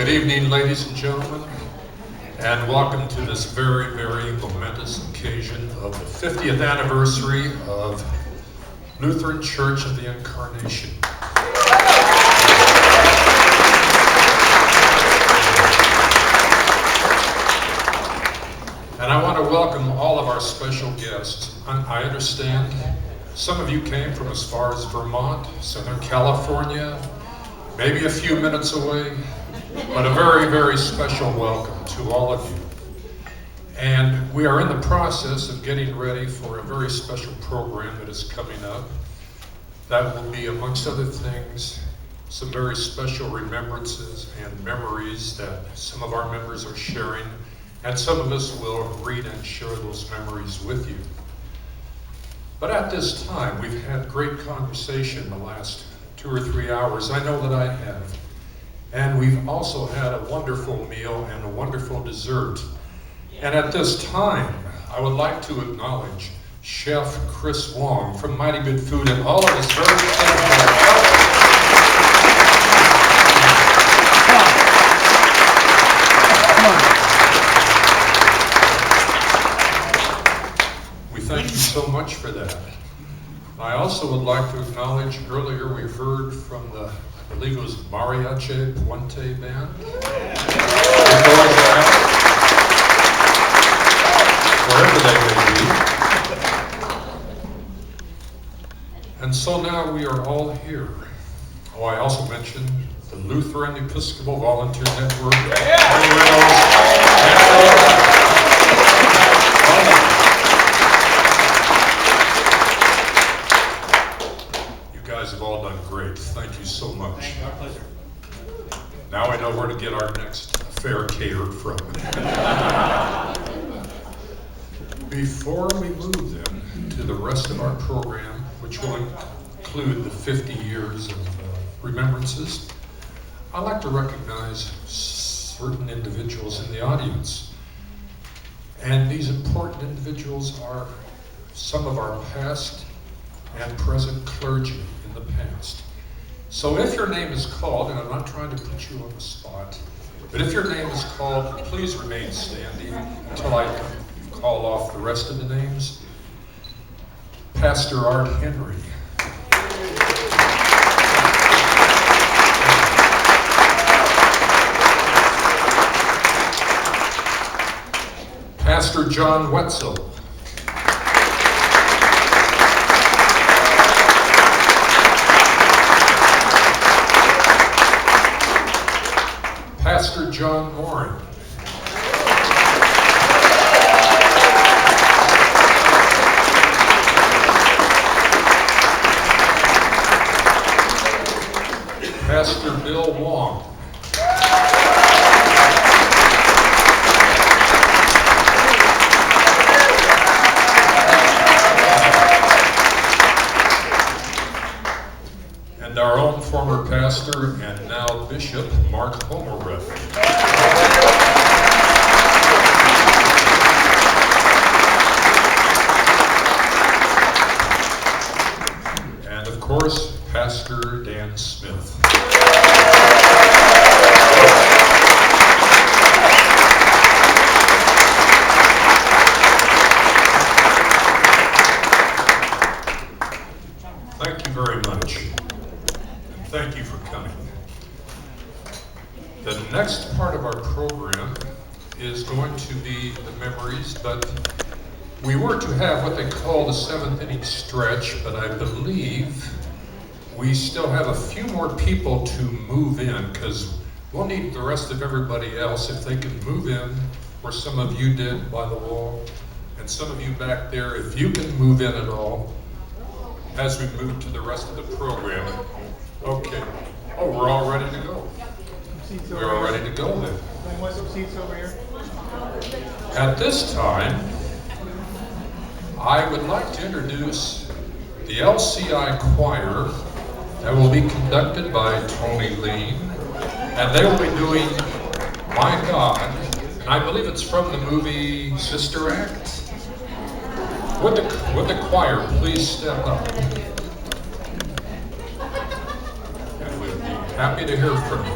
Good evening, ladies and gentlemen, and welcome to this very, very momentous occasion of the 50th anniversary of Lutheran Church of the Incarnation. And I want to welcome all of our special guests. I understand some of you came from as far as Vermont, Southern California, maybe a few minutes away, but a very, very special welcome to all of you. And we are in the process of getting ready for a very special program that is coming up. That will be, amongst other things, some very special remembrances and memories that some of our members are sharing, and some of us will read and share those memories with you. But at this time, we've had great conversation the last 2 or 3 hours. I know that I have. And we've also had a wonderful meal and a wonderful dessert. And at this time, I would like to acknowledge Chef Chris Wong from Mighty Good Food and all of his very We thank you so much for that. I also would like to acknowledge, earlier we heard from the, I believe it was Mariachi Puente Band. Wherever they may be. And so now we are all here. Oh, I also mentioned the Lutheran Episcopal Volunteer Network. Have all done great. Thank you so much. Our pleasure. Now I know where to get our next affair catered from. Before we move then to the rest of our program, which will include the 50 years of remembrances, I'd like to recognize certain individuals in the audience. And these important individuals are some of our past and present clergy in the past. So if your name is called, and I'm not trying to put you on the spot, but if your name is called, please remain standing until I call off the rest of the names. Pastor Art Henry. Pastor John Wetzel. Pastor John Morin. Pastor Bill Wong. And our own former pastor and now Bishop Mark Homereth. And of course, Pastor Dan Smith. Thank you very much. Thank you for coming. The next part of our program is going to be the memories, but we were to have what they call the 7th inning stretch, but I believe we still have a few more people to move in, because we'll need the rest of everybody else if they can move in, where some of you did by the wall, and some of you back there, if you can move in at all, as we move to the rest of the program. Okay. Oh, we're all ready to go. We're all ready to go then. Some seats over here. At this time, I would like to introduce the LCI choir that will be conducted by Tony Lean, and they will be doing My God, and I believe it's from the movie Sister Act. Would the choir please step up? And we'll be happy to hear from you.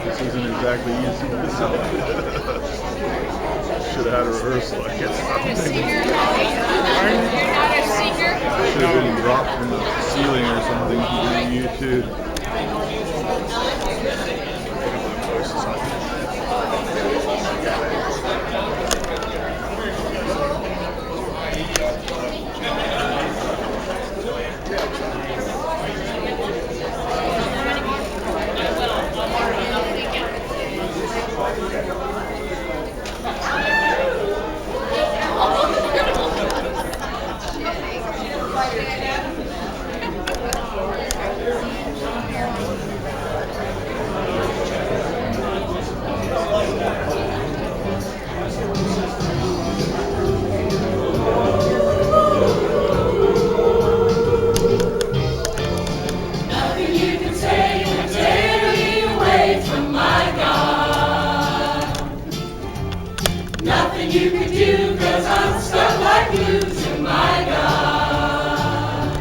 This isn't exactly easy. Should have had a rehearsal, I guess. You're not a singer? You're not a singer? Should have been dropped from the ceiling or something from YouTube. You could do, 'cause I'm stuck like glue to my God.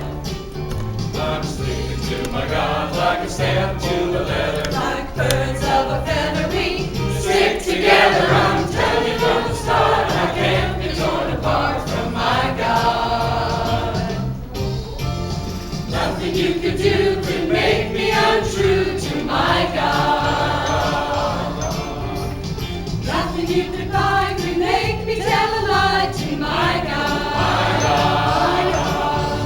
I'm sticking to my God like a stamp to a leather. Like birds of a feather we stick together. I'm telling you from the start, I can't be torn apart from my God. Nothing you could do could make me untrue to my God. Nothing you could buy could make me tell a lie to my God. My God.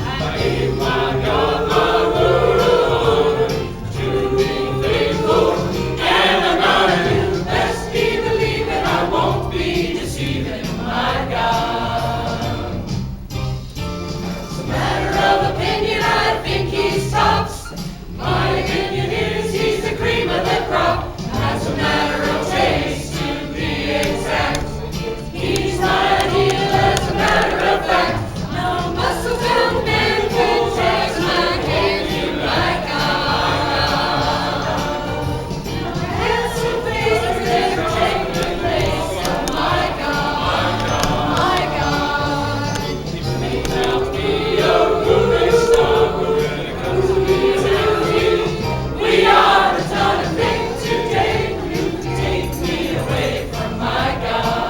I gave my God my word to be faithful, and I'm gonna do best be believing I won't be deceiving my God. It's a matter of opinion, I think he's tops. My opinion is he's the cream of the crop. As a matter of taste, to be exact, he's my ideal. As a matter of fact, no muscle-bound man can take my hand to my God. No handsome faces never take the place of my God. My God. May not be a moving star, but when it comes to me and you, we are a ton of things today. You can take me away from my God.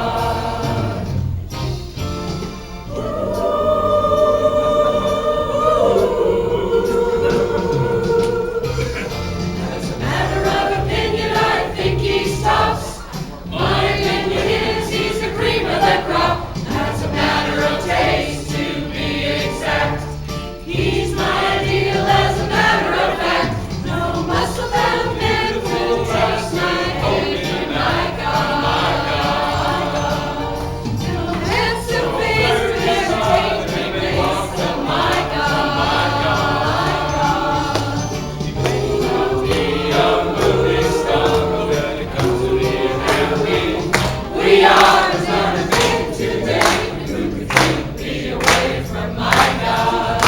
As a matter of opinion, I think he's tops. My opinion is he's the cream of the crop. As a matter of taste, to be exact, he's my ideal. As a matter of fact, no muscle-bound man will taste my hand to my God. No handsome face will ever take the place of my God. Be a moving star, but when it comes to being happy, we are a ton of things today. Who could take me away from my God?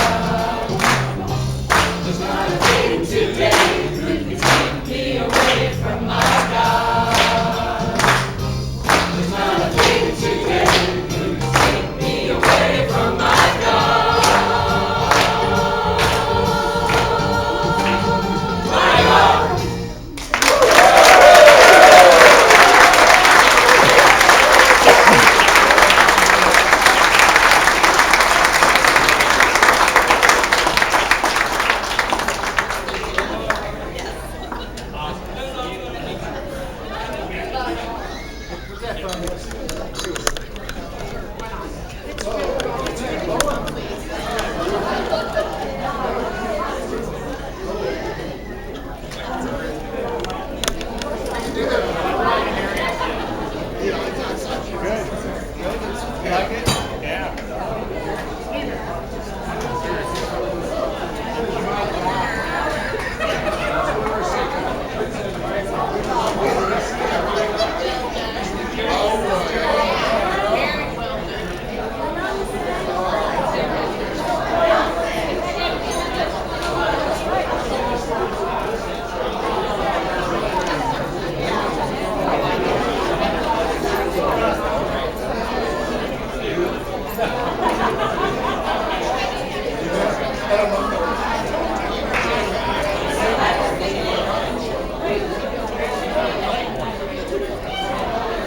There's not a thing today who can take me away from my God. There's not a thing today who can take me away from my God. My God.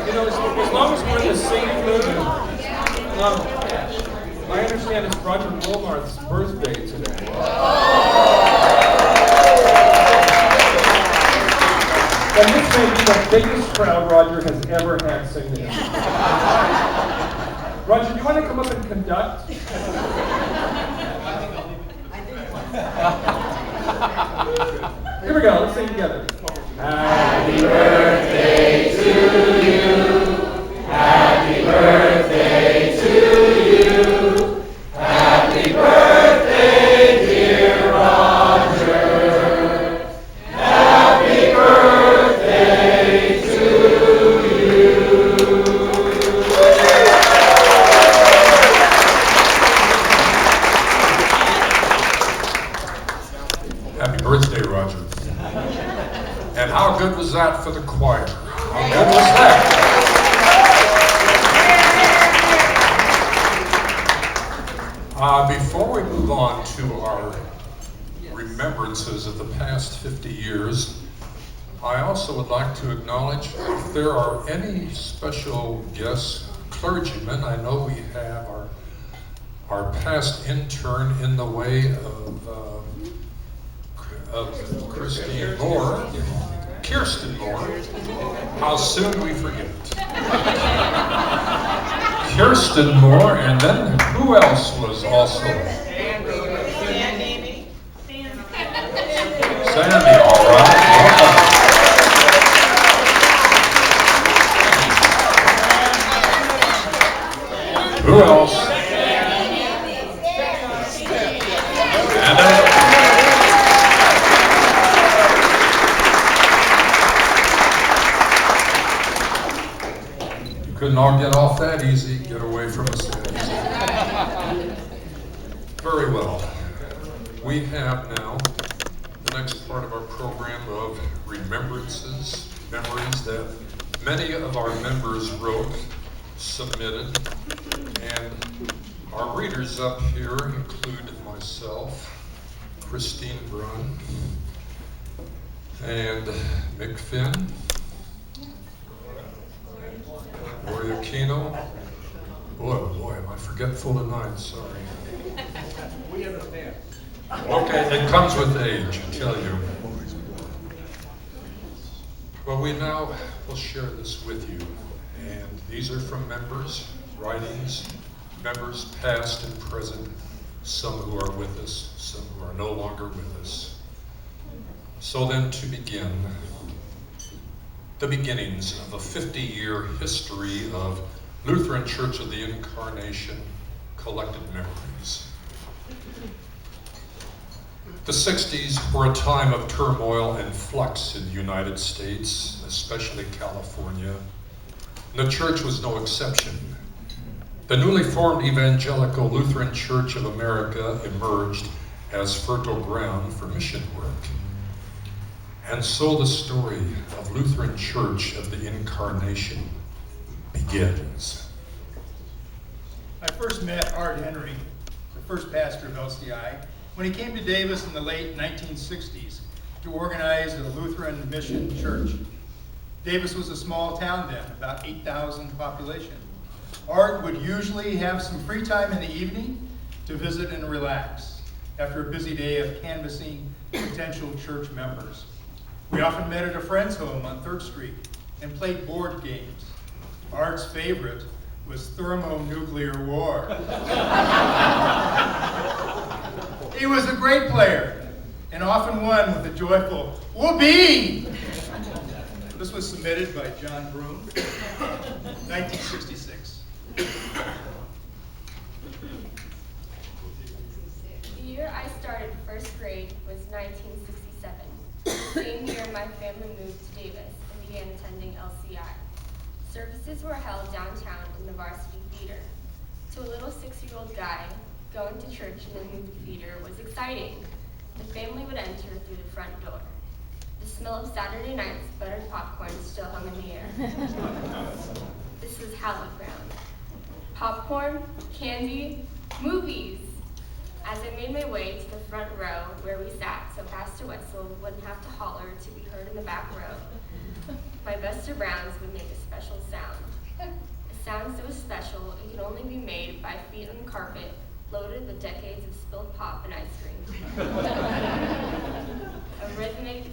You know, as long as we're in the singing mood. I understand it's Roger Wilmarth's birthday today. And this may be the biggest crowd Roger has ever had sing to him. Roger, do you want to come up and conduct? Here we go, let's sing together. Happy birthday to you. Happy birthday to you. Happy birthday, dear Roger. Happy birthday to you. Happy birthday, Roger. And how good was that for the choir? How good was that? Before we move on to our remembrances of the past 50 years, I also would like to acknowledge if there are any special guests, clergymen. I know we have our past intern in the way of Christine Moore, Kirsten Moore. How soon we forget. Kirsten Moore, and then who else was also? Sandy, all right. Who else? And then, you couldn't all get off that easy. Get away from us that easy. Very well. We have now the next part of our program of remembrances, memories that many of our members wrote, submitted, and our readers up here include myself, Christine Brunn, and Mick Finn, Roy Aquino. Boy, am I forgetful tonight, sorry. We understand. Okay, it comes with age, I tell you. Well, we now will share this with you. And these are from members, writings, members past and present, some who are with us, some who are no longer with us. So then to begin, the beginnings of a 50-year history of Lutheran Church of the Incarnation collected memories. The 60s were a time of turmoil and flux in the United States, especially California. The church was no exception. The newly formed Evangelical Lutheran Church of America emerged as fertile ground for mission work. And so the story of Lutheran Church of the Incarnation begins. I first met Art Henry, the first pastor of LCI, when he came to Davis in the late 1960s to organize a Lutheran mission church. Davis was a small town then, about 8,000 population. Art would usually have some free time in the evening to visit and relax after a busy day of canvassing potential church members. We often met at a friend's home on 3rd Street and played board games. Art's favorite was thermonuclear war. He was a great player and often won with a joyful whoopee. This was submitted by John Broom, 1966. The year I started first grade was 1967. The same year my family moved to Davis and began attending LCI. Services were held downtown in the varsity theater. To a little 6-year-old guy, going to church in a movie theater was exciting. The family would enter through the front door. The smell of Saturday night's buttered popcorn still hung in the air. This was hallowed ground. Popcorn, candy, movies. As I made my way to the front row where we sat so Pastor Wetzel wouldn't have to holler to be heard in the back row, my Buster Browns would make a special sound. A sound so special it could only be made by feet on the carpet loaded with decades of spilled pop and ice cream. A rhythmic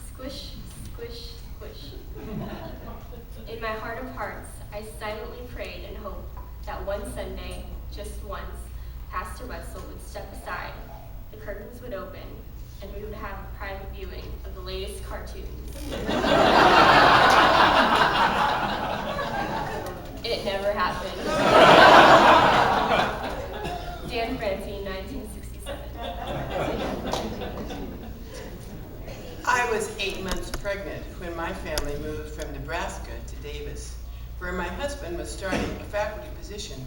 squish, squish, squish. In my heart of hearts, I silently prayed and hoped that one Sunday, just once, Pastor Wetzel would step aside, the curtains would open, and we would have a private viewing of the latest cartoons. It never happened. Dan Francine, 1967. I was 8 months pregnant when my family moved from Nebraska to Davis, where my husband was starting a faculty position.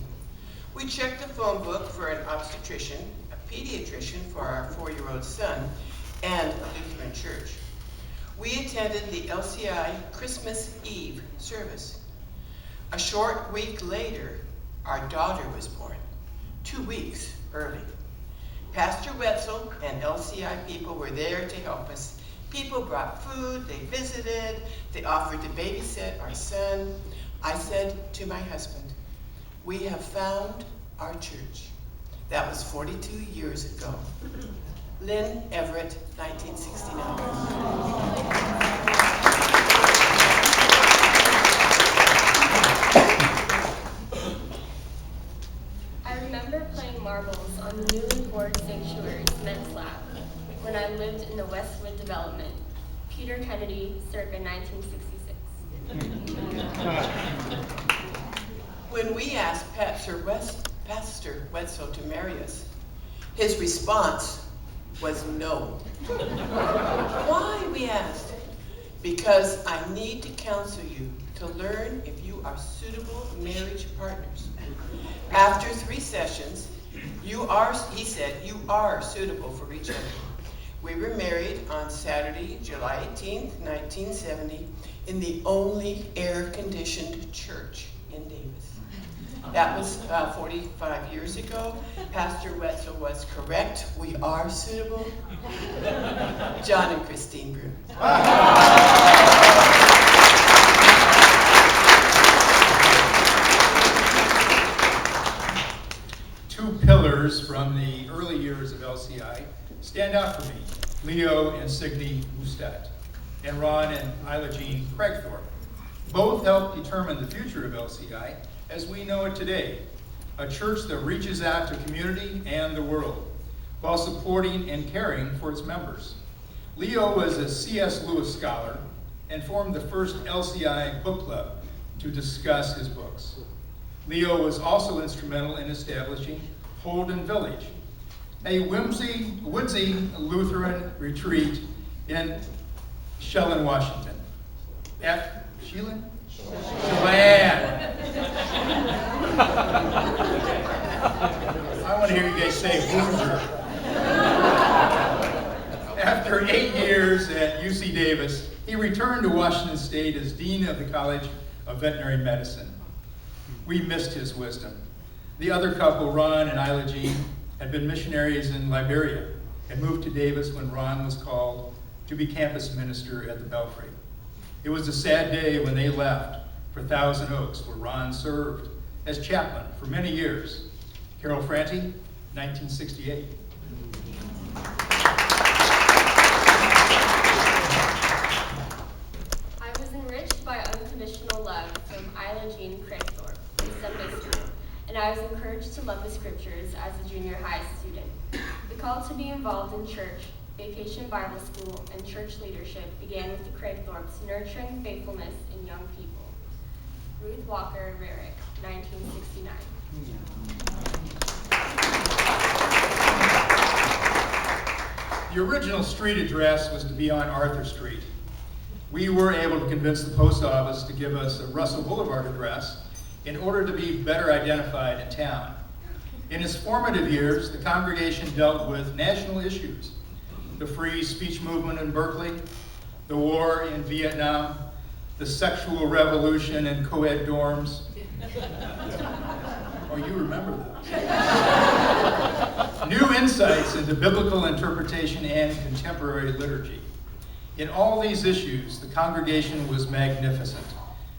We checked the phone book for an obstetrician, a pediatrician for our 4-year-old son, and a Lutheran church. We attended the LCI Christmas Eve service. A short week later, our daughter was born, 2 weeks early. Pastor Wetzel and LCI people were there to help us. People brought food, they visited, they offered to babysit our son. I said to my husband, "We have found our church." That was 42 years ago. Lynn Everett, 1969. I remember playing marbles on the newly poured sanctuary's men's lab when I lived in the Westwood development, Peter Kennedy, circa 1966. When we asked Pastor Wetzel to marry us, his response was no. Why, we asked? Because I need to counsel you to learn if you are suitable marriage partners. After 3 sessions, he said, you are suitable for each other. We were married on Saturday, July 18th, 1970, in the only air-conditioned church in Davis. That was 45 years ago. Pastor Wetzel was correct. We are suitable. John and Christine Broom. Two pillars from the early years of LCI stand out for me: Leo and Signe Hustad, and Ron and Isla Jean Craigthorpe. Both helped determine the future of LCI as we know it today, a church that reaches out to community and the world while supporting and caring for its members. Leo was a C.S. Lewis scholar and formed the first LCI book club to discuss his books. Leo was also instrumental in establishing Holden Village, a woodsy Lutheran retreat in Chelan, Washington. Chelan? I want to hear you guys say Hoosier. After 8 years at UC Davis, he returned to Washington State as Dean of the College of Veterinary Medicine. We missed his wisdom. The other couple, Ron and Isla Jean, had been missionaries in Liberia and moved to Davis when Ron was called to be campus minister at the Belfry. It was a sad day when they left for Thousand Oaks, where Ron served as chaplain for many years. Carol Franti, 1968. I was enriched by unconditional love from Isla Jean Craigthorpe in Sunday school, and I was encouraged to love the scriptures as a junior high student. The call to be involved in church, Vacation Bible School, and church leadership began with the Craigthorpes nurturing faithfulness in young people. Ruth Walker Rarick, 1969. The original street address was to be on Arthur Street. We were able to convince the post office to give us a Russell Boulevard address in order to be better identified in town. In its formative years, the congregation dealt with national issues: the free speech movement in Berkeley, the war in Vietnam, the sexual revolution in co-ed dorms. Oh, you remember those. New insights into biblical interpretation and contemporary liturgy. In all these issues, the congregation was magnificent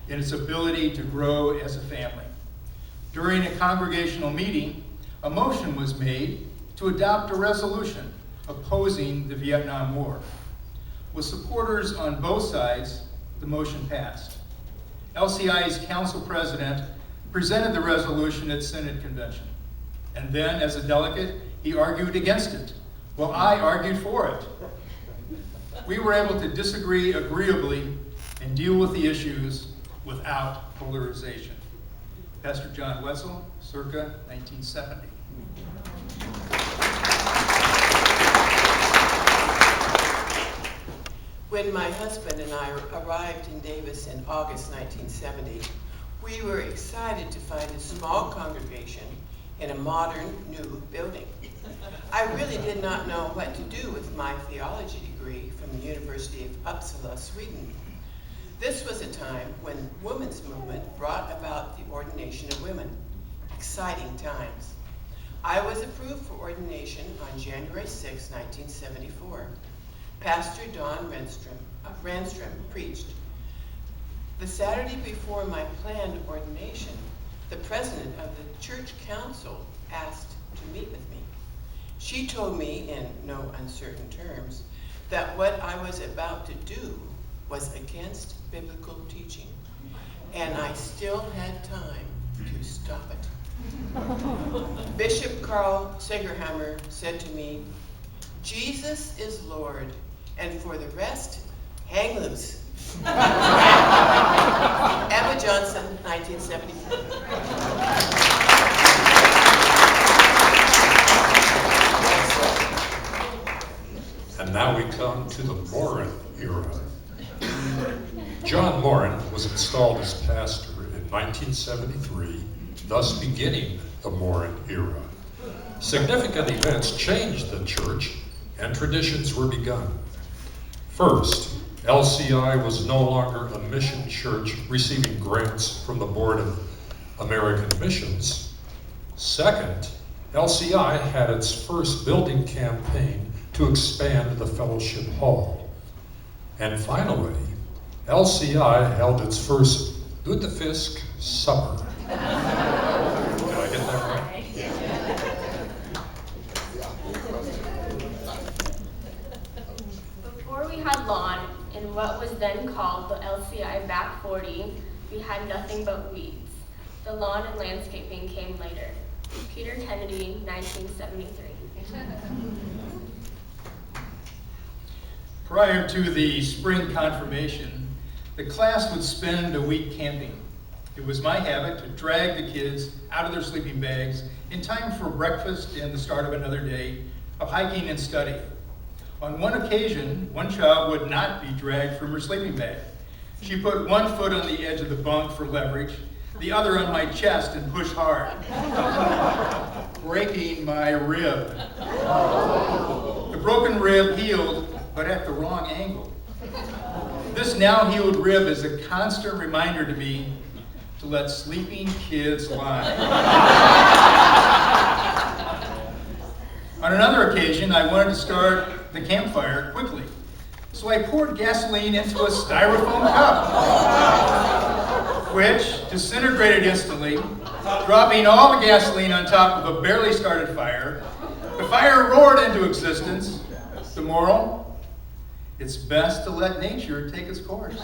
in its ability to grow as a family. During a congregational meeting, a motion was made to adopt a resolution opposing the Vietnam War. With supporters on both sides, the motion passed. LCI's council president presented the resolution at Synod Convention. And then, as a delegate, he argued against it, while I argued for it. We were able to disagree agreeably and deal with the issues without polarization. Pastor John Wetzel, circa 1970. When my husband and I arrived in Davis in August 1970, we were excited to find a small congregation in a modern, new building. I really did not know what to do with my theology degree from the University of Uppsala, Sweden. This was a time when the women's movement brought about the ordination of women. Exciting times. I was approved for ordination on January 6, 1974. Pastor Don Ranstrom preached. The Saturday before my planned ordination, the president of the church council asked to meet with me. She told me in no uncertain terms that what I was about to do was against biblical teaching, and I still had time to stop it. Bishop Carl Segerhammer said to me, "Jesus is Lord, and for the rest, hang loose." Emma Johnson, 1974. And now we come to the Morin era. John Morin was installed as pastor in 1973, thus beginning the Morin era. Significant events changed the church and traditions were begun. First, LCI was no longer a mission church receiving grants from the Board of American Missions. Second, LCI had its first building campaign to expand the fellowship hall. And finally, LCI held its first Lutefisk supper. Did I get that right? Before we had lawn in what was then called the LCI Back 40, we had nothing but weeds. The lawn and landscaping came later. Peter Kennedy, 1973. Prior to the spring confirmation, the class would spend a week camping. It was my habit to drag the kids out of their sleeping bags in time for breakfast and the start of another day of hiking and study. On one occasion, one child would not be dragged from her sleeping bag. She put one foot on the edge of the bunk for leverage, the other on my chest and pushed hard, breaking my rib. The broken rib healed, but at the wrong angle. This now healed rib is a constant reminder to me to let sleeping kids lie. On another occasion, I wanted to start the campfire quickly, so I poured gasoline into a styrofoam cup, which disintegrated instantly, dropping all the gasoline on top of a barely started fire. The fire roared into existence. The moral? It's best to let nature take its course.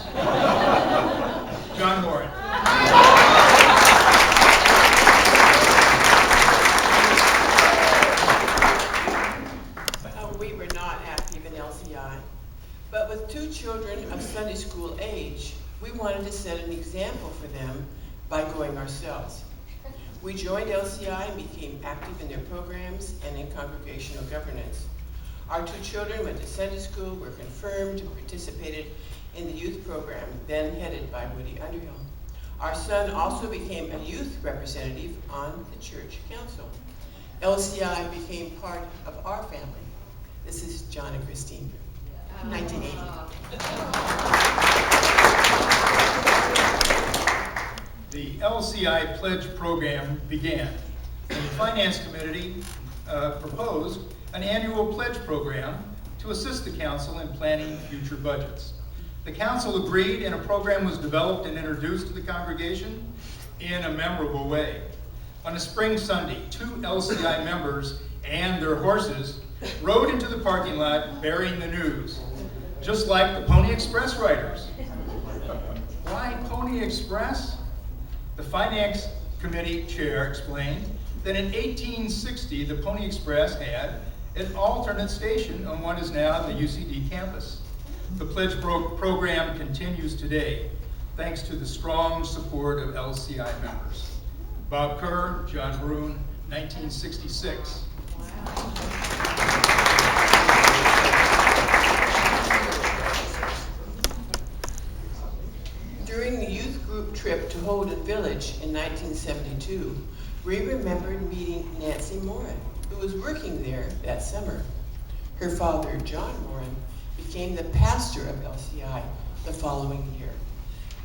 John Morin. We were not active in LCI, but with two children of Sunday school age, we wanted to set an example for them by going ourselves. We joined LCI and became active in their programs and in congregational governance. Our two children went to Sunday school, were confirmed, and participated in the youth program, then headed by Woody Underhill. Our son also became a youth representative on the church council. LCI became part of our family. This is John and Christine, 1980. The LCI Pledge program began. The Finance Committee proposed an annual pledge program to assist the council in planning future budgets. The council agreed, and a program was developed and introduced to the congregation in a memorable way. On a spring Sunday, 2 LCI members and their horses rode into the parking lot bearing the news, just like the Pony Express riders. Why Pony Express? The Finance Committee chair explained that in 1860, the Pony Express had an alternate station on what is now the UCD campus. The pledge program continues today, thanks to the strong support of LCI members. Bob Kerr, John Broon, 1966. During the youth group trip to Holden Village in 1972, we remembered meeting Nancy Morin, who was working there that summer. Her father, John Morin, became the pastor of LCI the following year.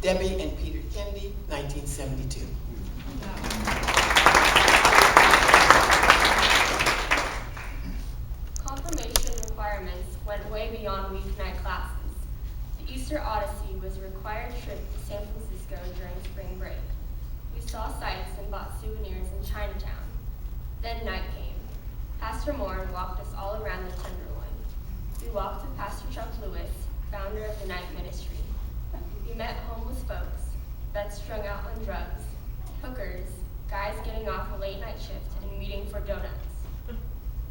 Debbie and Peter Kennedy, 1972. Confirmation requirements went way beyond weeknight classes. The Easter Odyssey was a required trip to San Francisco during spring break. We saw sights and bought souvenirs in Chinatown. Then night came. Pastor Morin walked us all around the Tenderloin. We walked with Pastor Chuck Lewis, founder of the Night Ministry. We met homeless folks, vets strung out on drugs, hookers, guys getting off a late night shift and meeting for donuts.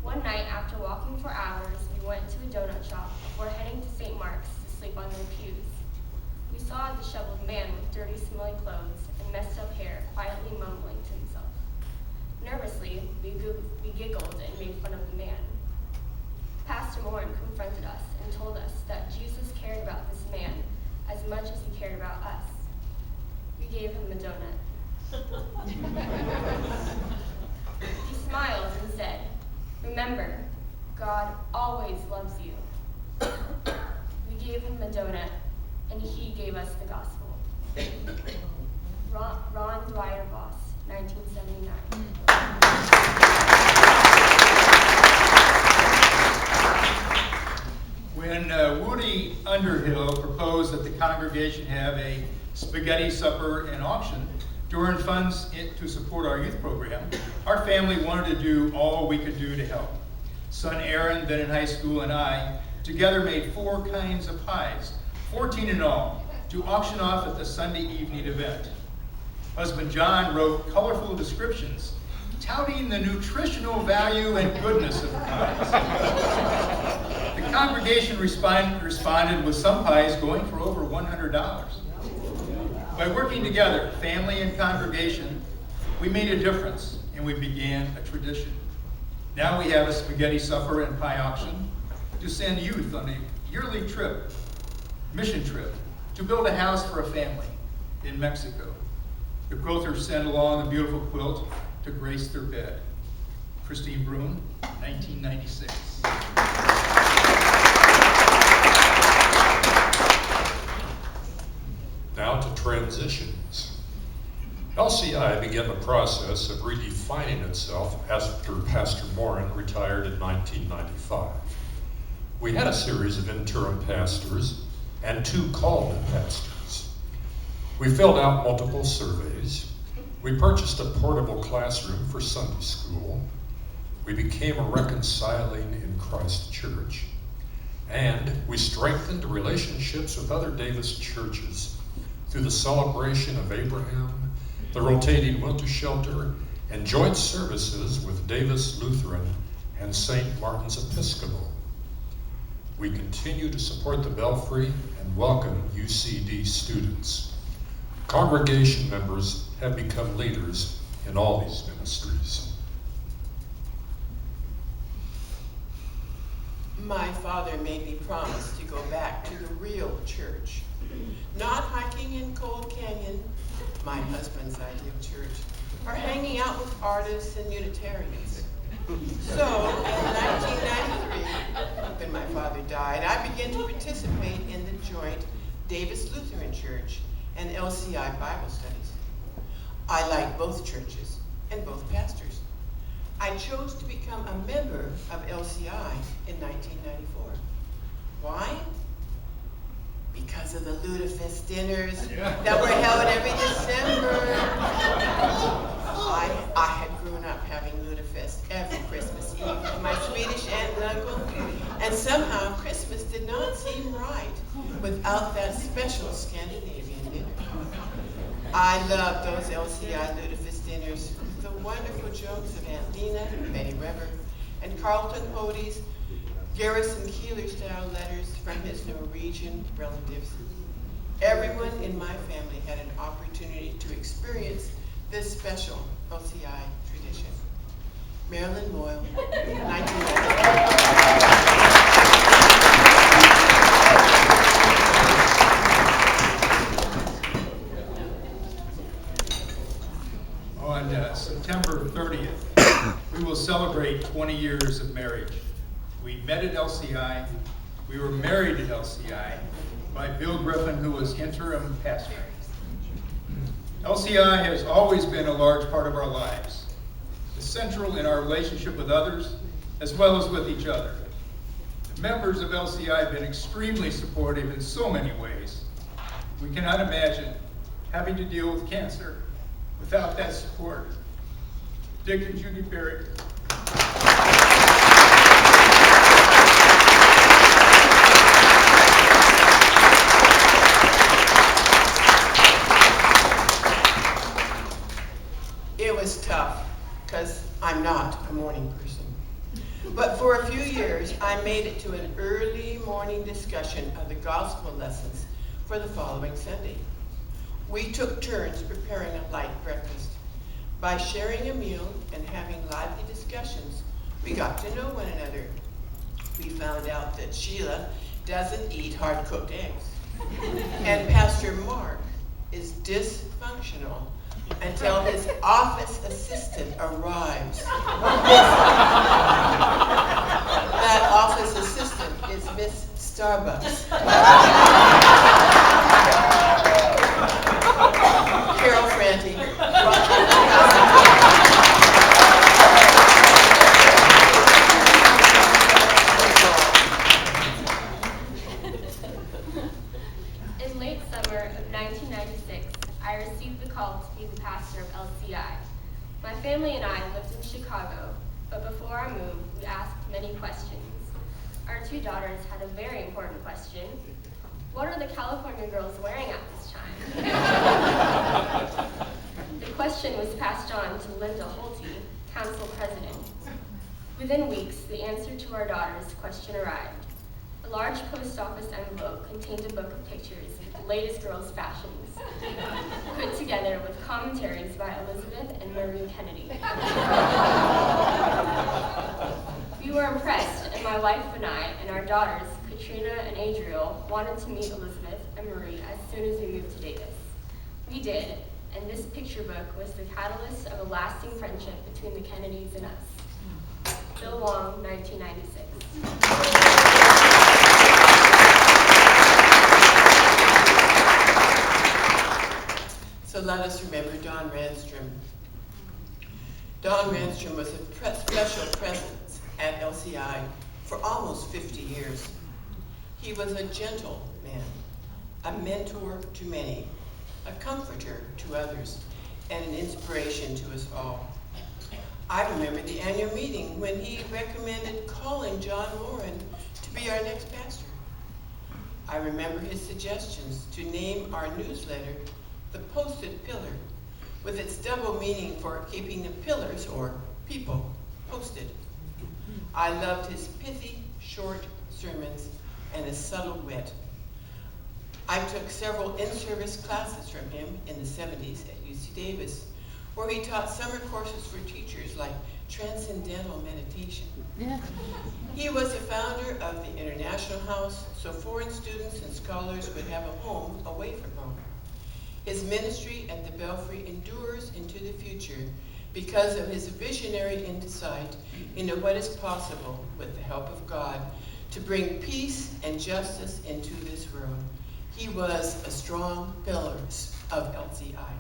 One night, after walking for hours, we went to a donut shop before heading to St. Mark's to sleep on their pews. We saw a disheveled man with dirty, smelly clothes and messed up hair quietly mumbling to himself. Nervously, we giggled and made fun of the man. Pastor Morin confronted us and told us that Jesus cared about this man as much as he cared about us. We gave him a donut. He smiled and said, "Remember, God always loves you." We gave him a donut, and he gave us the gospel. Ron Dwyer Voss, 1979. When Woody Underhill proposed that the congregation have a spaghetti supper and auction to earn funds to support our youth program, our family wanted to do all we could do to help. Son Aaron, then in high school, and I together made 4 kinds of pies, 14 in all, to auction off at the Sunday evening event. Husband John wrote colorful descriptions touting the nutritional value and goodness of the pies. The congregation responded with some pies going for over $100. By working together, family and congregation, we made a difference and we began a tradition. Now we have a spaghetti supper and pie auction to send youth on a yearly trip, mission trip, to build a house for a family in Mexico. The quilters send along a beautiful quilt to grace their bed. Christine Broom, 1996. Now to transitions. LCI began the process of redefining itself after Pastor Morin retired in 1995. We had a series of interim pastors and 2 called pastors. We filled out multiple surveys. We purchased a portable classroom for Sunday school. We became a reconciling in Christ church. And we strengthened relationships with other Davis churches through the celebration of Abraham, the rotating winter shelter, and joint services with Davis Lutheran and St. Martin's Episcopal. We continue to support the Belfry and welcome UCD students. Congregation members have become leaders in all these ministries. My father made me promise to go back to the real church. Not hiking in Cold Canyon, my husband's idea of church, or hanging out with artists and Unitarians. So, in 1993, when my father died, I began to participate in the joint Davis Lutheran Church and LCI Bible studies. I like both churches and both pastors. I chose to become a member of LCI in 1994. Why? Because of the Lutheran dinners that were held every December. I had grown up having Luderfest every Christmas Eve with my Swedish aunt and uncle, and somehow Christmas did not seem right without that special Scandinavian dinner. I loved those LCI Luderfest dinners with the wonderful jokes of Aunt Lena, Betty Weber, and Carlton Hody's Garrison Keeler-style letters from his Norwegian relatives. Everyone in my family had an opportunity to experience this special LCI tradition. Marilyn Moyle, 1990. On September 30th, we will celebrate 20 years of marriage. We met at LCI. We were married at LCI by Bill Griffin, who was interim pastor. LCI has always been a large part of our lives, essential in our relationship with others as well as with each other. The members of LCI have been extremely supportive in so many ways. We cannot imagine having to deal with cancer without that support. Dick and Judy Berry. It was tough, because I'm not a morning person. But for a few years, I made it to an early morning discussion of the gospel lessons for the following Sunday. We took turns preparing a light breakfast. By sharing a meal and having lively discussions, we got to know one another. We found out that Sheila doesn't eat hard-cooked eggs, and Pastor Mark is dysfunctional until his office assistant arrives. That office assistant is Miss Starbucks. Carol Franti. In late summer of 1996, I received the call to be the pastor of LCI. My family and I lived in Chicago, but before I moved, we asked many questions. Our two daughters had a very important question. What are the California girls wearing at this time? The question was passed on to Linda Holte, council president. Within weeks, the answer to our daughter's question arrived. A large post office envelope contained a book of pictures of the latest girls' fashions, put together with commentaries by Elizabeth and Marie Kennedy. We were impressed, and my wife and I and our daughters, Katrina and Adriel, wanted to meet Elizabeth and Marie as soon as we moved to Davis. We did, and this picture book was the catalyst of a lasting friendship between the Kennedys and us. Bill Long, 1996. So let us remember Don Randstrom. Don Randstrom was a special presence at LCI for almost 50 years. He was a gentle man, a mentor to many, a comforter to others, and an inspiration to us all. I remember the annual meeting when he recommended calling John Moran to be our next pastor. I remember his suggestions to name our newsletter the Posted Pillar, with its double meaning for keeping the pillars, or people, posted. I loved his pithy, short sermons and his subtle wit. I took several in-service classes from him in the 70s at UC Davis, where he taught summer courses for teachers like Transcendental Meditation. He was the founder of the International House, so foreign students and scholars would have a home away from home. His ministry at the Belfry endures into the future because of his visionary insight into what is possible with the help of God to bring peace and justice into this world. He was a strong pillar of LCI.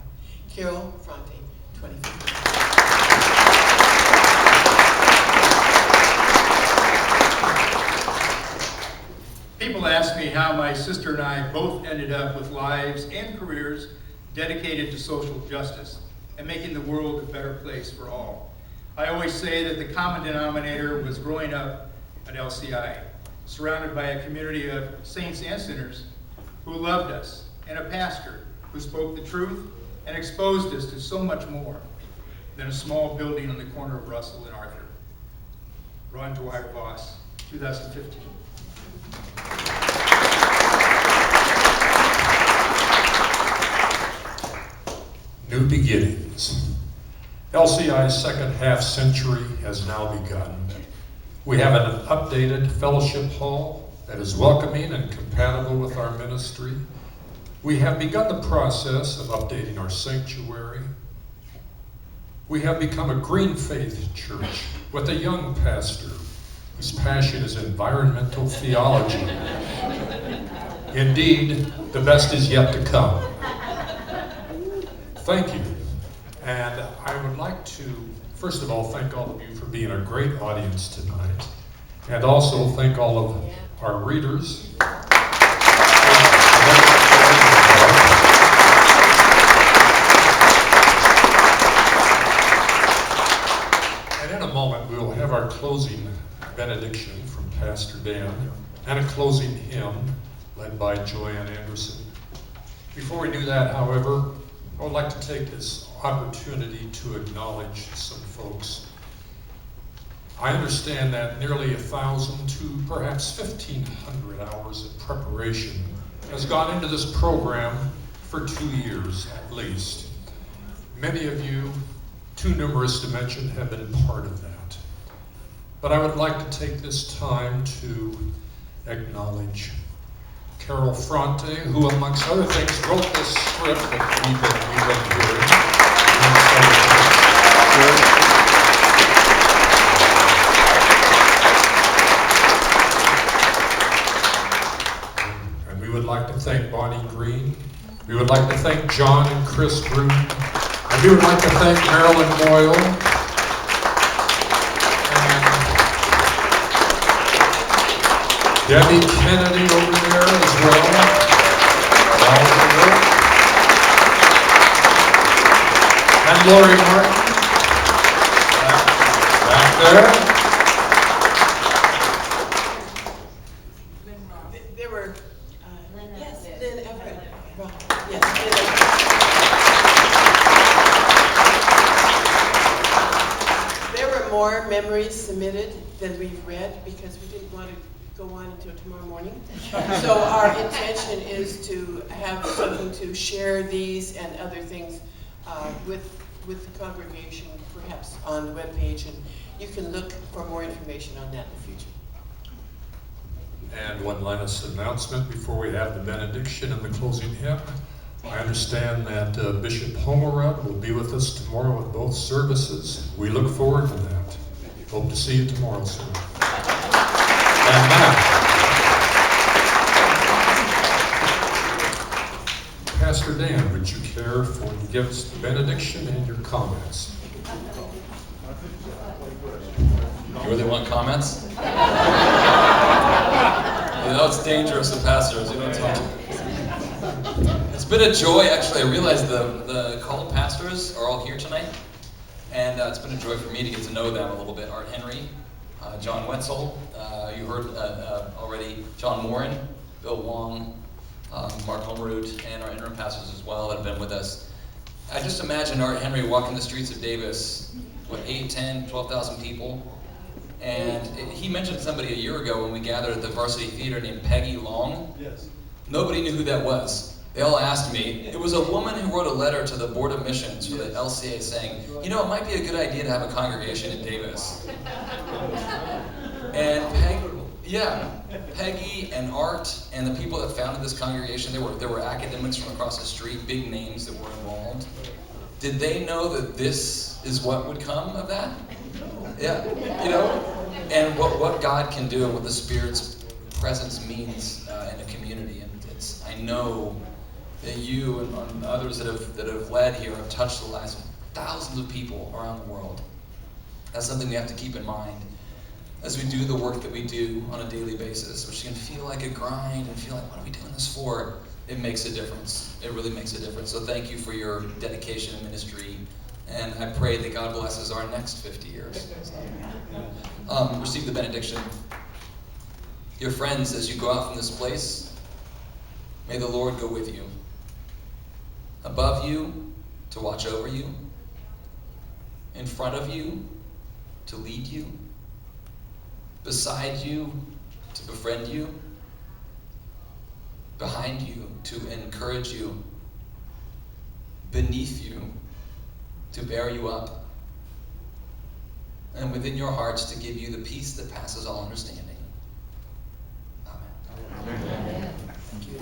Carol Franti, 2015. people ask me how my sister and I both ended up with lives and careers dedicated to social justice and making the world a better place for all. I always say that the common denominator was growing up at LCI, surrounded by a community of saints and sinners who loved us, and a pastor who spoke the truth and exposed us to so much more than a small building on the corner of Russell and Arthur. Ron Dwyer Voss, 2015. New beginnings. LCI's second half century has now begun. We have an updated fellowship hall that is welcoming and compatible with our ministry. We have begun the process of updating our sanctuary. We have become a green faith church with a young pastor whose passion is environmental theology. Indeed, the best is yet to come. Thank you. And I would like to, first of all, thank all of you for being a great audience tonight. And also thank all of our readers. And in a moment, we will have our closing benediction from Pastor Dan and a closing hymn led by Joanne Anderson. Before we do that, however, I would like to take this opportunity to acknowledge some folks. I understand that nearly 1,000 to perhaps 1,500 hours of preparation has gone into this program for 2 years at least. Many of you, too numerous to mention, have been part of that. But I would like to take this time to acknowledge Carol Fronte, who amongst other things wrote this script that we've been hearing. And we would like to thank Bonnie Green. We would like to thank John and Chris Broom. And we would like to thank Marilyn Boyle. Debbie Kennedy over there as well. And Lori Martin. Back there. There were, yes, Lynn Everett. Well, yes, Lynn. There were more memories submitted than we've read because we didn't want to go on until tomorrow morning. So our intention is to have something to share these and other things with the congregation, perhaps on the webpage, and you can look for more information on that in the future. And one last announcement before we have the benediction and the closing hymn. I understand that Bishop Homerud will be with us tomorrow at both services. We look forward to that. Hope to see you tomorrow, sir. And now, Pastor Dan, would you care to give us the benediction and your comments? You really want comments? You know it's dangerous to pastors. You don't talk to me. It's been a joy, actually. I realized the called pastors are all here tonight. And it's been a joy for me to get to know them a little bit. Art Henry, John Wetzel, you heard already John Morin, Bill Wong, Mark Homerud, and our interim pastors as well that have been with us. I just imagine Art Henry walking the streets of Davis with 8, 10, 12,000 people. And he mentioned somebody a year ago when we gathered at the Varsity Theater named Peggy Long. Yes. Nobody knew who that was. They all asked me. It was a woman who wrote a letter to the Board of Missions for the LCA saying, you know, it might be a good idea to have a congregation in Davis. And Peggy and Art and the people that founded this congregation, there were academics from across the street, big names that were involved. Did they know that this is what would come of that? Yeah, you know, and what God can do and what the Spirit's presence means in a community. And I know that you and others that have led here have touched the lives of thousands of people around the world. That's something we have to keep in mind. as we do the work that we do on a daily basis, which can feel like a grind and feel like, what are we doing this for? It makes a difference. It really makes a difference. So thank you for your dedication and ministry. And I pray that God blesses our next 50 years. Receive the benediction. Your friends, as you go out from this place, may the Lord go with you. Above you, to watch over you. In front of you, to lead you. Beside you, to befriend you. Behind you, to encourage you. Beneath you, to bear you up. And within your hearts, to give you the peace that passes all understanding. Amen. Amen. Thank you.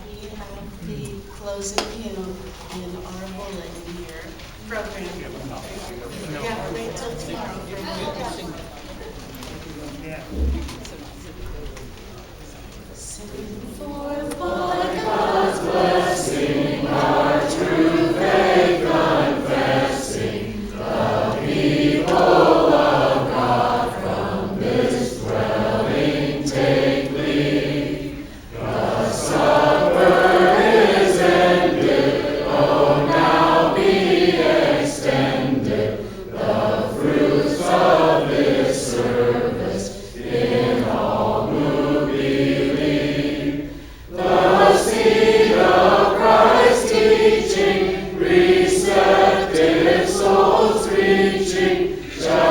We have the closing hymn in our bulletin here. Program. Yeah, wait till tomorrow for that. Sing forth by God's blessing, our true faith confessing, the people of God from this dwelling take leave. The supper is ended, oh now be extended the fruits of this service in all who believe. The seed of Christ's teaching, receptive souls reaching, shall